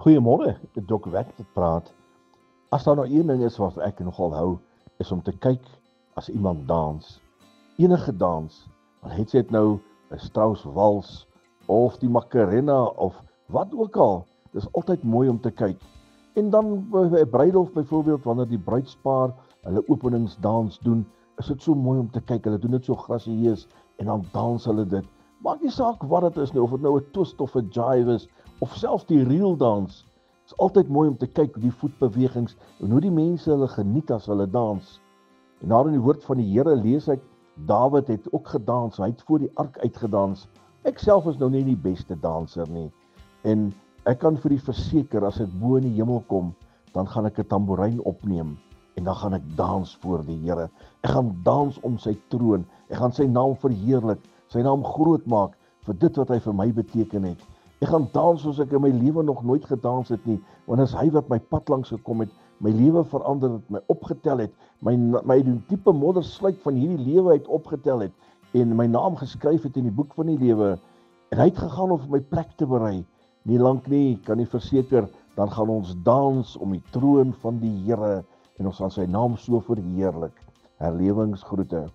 Goeiemôre, Dok Wet wat praat. As daar nou een ding is wat ek nogal hou, is om te kyk as iemand dans. Enige dans, al het sy dit nou 'n Strauss wals of die Macarena of wat ook al, dis altyd mooi om te kyk. En dan by 'n bruiloft byvoorbeeld, wanneer die bruidspaar hulle openingsdans doen, is dit so mooi om te kyk. Hulle doen dit so grasieus en dan dans hulle dit. Maak nie saak wat dit is nie, of dit nou 'n twist of 'n jive is, of selfs die reel dans. Dit is altyd mooi om te kyk die voetbewegings en hoe die mense hulle geniet as hulle dans. En daar in die woord van die Here lees ek, Dawid het ook gedans, hy het voor die ark uitgedans. Ek self is nou nie die beste danser nie. En ek kan vir u verseker, as ek bo in die hemel kom, dan gaan ek 'n tamboerijn opneem en dan gaan ek dans voor die Here. Ek gaan dans om sy troon. Ek gaan sy naam verheerlik, sy naam groot maak vir dit wat hy vir my beteken het. Ek gaan dans soos ek in my lewe nog nooit gedans het nie, want as hy wat my pad langs gekom het, my lewe verander het, my opgetel het, my diepe moddersluit van hierdie lewe uit opgetel het, en my naam geskryf het in die boek van die lewe, en hy het gegaan om vir my plek te berei. Nie lank nie, kan u verseker, dan gaan ons dans om die troon van die Here, en ons gaan sy naam so verheerlik. Herlewingsgroete.